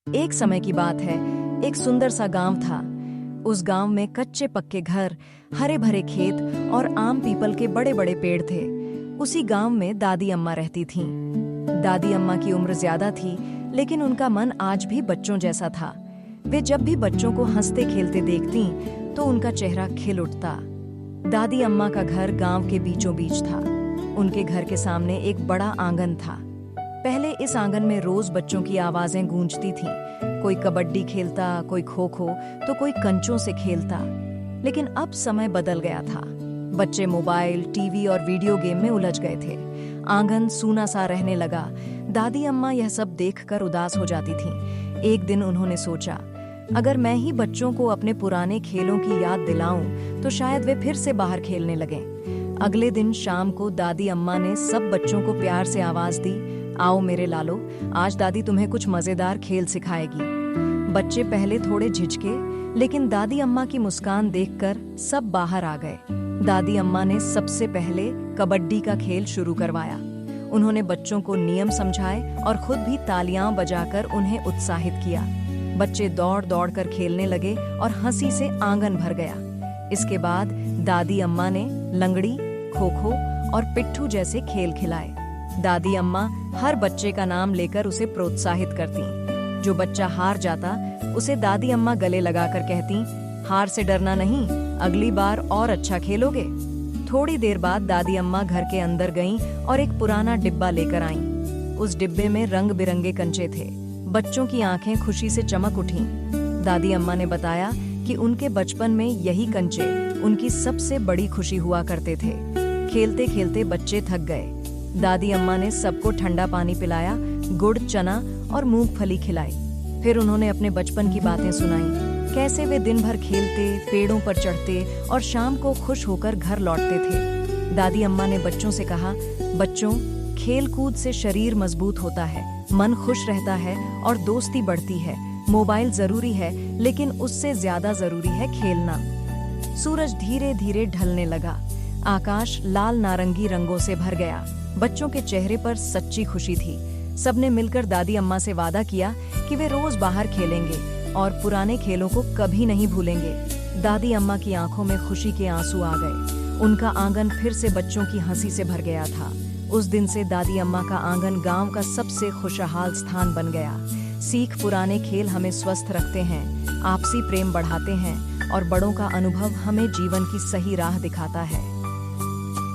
एक समय की बात है, एक सुंदर सा गांव था। उस गांव में कच्चे पक्के घर, हरे भरे खेत और आम पीपल के बड़े बड़े पेड़ थे। उसी गांव में दादी अम्मा रहती थीं। दादी अम्मा की उम्र ज्यादा थी, लेकिन उनका मन आज भी बच्चों जैसा था। वे जब भी बच्चों को हंसते खेलते देखती तो उनका चेहरा खिल उठता। दादी अम्मा का घर गांव के बीचों बीच था। उनके घर के सामने एक बड़ा आंगन था। पहले इस आंगन में रोज बच्चों की आवाजें गूंजती थीं। कोई कबड्डी खेलता, कोई खो खो, तो कोई कंचों से खेलता। लेकिन अब समय बदल गया था। बच्चे मोबाइल, टीवी और वीडियो गेम में उलझ गए थे। आंगन सूना सा रहने लगा। दादी अम्मा यह सब देखकर उदास हो जाती थीं। एक दिन उन्होंने सोचा, अगर मैं ही बच्चों को अपने पुराने खेलों की याद दिलाऊं, तो शायद वे फिर से बाहर खेलने लगें। अगले दिन शाम को दादी अम्मा ने सब बच्चों को प्यार से आवाज दी, आओ मेरे लालो, आज दादी तुम्हें कुछ मजेदार खेल सिखाएगी। बच्चे पहले थोड़े झिझके, लेकिन दादी अम्मा की मुस्कान देखकर सब बाहर आ गए। दादी अम्मा ने सबसे पहले कबड्डी का खेल शुरू करवाया। उन्होंने बच्चों को नियम समझाए और खुद भी तालियां बजाकर उन्हें उत्साहित किया। बच्चे दौड़ दौड़ कर खेलने लगे और हंसी से आंगन भर गया। इसके बाद दादी अम्मा ने लंगड़ी, खो खो और पिट्ठू जैसे खेल खिलाए। दादी अम्मा हर बच्चे का नाम लेकर उसे प्रोत्साहित करती। जो बच्चा हार जाता, उसे दादी अम्मा गले लगाकर कहती, हार से डरना नहीं, अगली बार और अच्छा खेलोगे। थोड़ी देर बाद दादी अम्मा घर के अंदर गईं और एक पुराना डिब्बा लेकर आईं। उस डिब्बे में रंग बिरंगे कंचे थे। बच्चों की आंखें खुशी से चमक उठीं। दादी अम्मा ने बताया कि उनके बचपन में यही कंचे उनकी सबसे बड़ी खुशी हुआ करते थे। खेलते खेलते बच्चे थक गए। दादी अम्मा ने सबको ठंडा पानी पिलाया, गुड़, चना और मूंगफली खिलाई। फिर उन्होंने अपने बचपन की बातें सुनाई, कैसे वे दिन भर खेलते, पेड़ों पर चढ़ते और शाम को खुश होकर घर लौटते थे। दादी अम्मा ने बच्चों से कहा, बच्चों, खेल कूद से शरीर मजबूत होता है, मन खुश रहता है और दोस्ती बढ़ती है। मोबाइल जरूरी है, लेकिन उससे ज्यादा जरूरी है खेलना। सूरज धीरे धीरे ढलने लगा। आकाश लाल नारंगी रंगों से भर गया। बच्चों के चेहरे पर सच्ची खुशी थी। सबने मिलकर दादी अम्मा से वादा किया कि वे रोज बाहर खेलेंगे और पुराने खेलों को कभी नहीं भूलेंगे। दादी अम्मा की आंखों में खुशी के आंसू आ गए। उनका आंगन फिर से बच्चों की हंसी से भर गया था। उस दिन से दादी अम्मा का आंगन गांव का सबसे खुशहाल स्थान बन गया। सीख, पुराने खेल हमें स्वस्थ रखते हैं, आपसी प्रेम बढ़ाते हैं और बड़ों का अनुभव हमें जीवन की सही राह दिखाता है।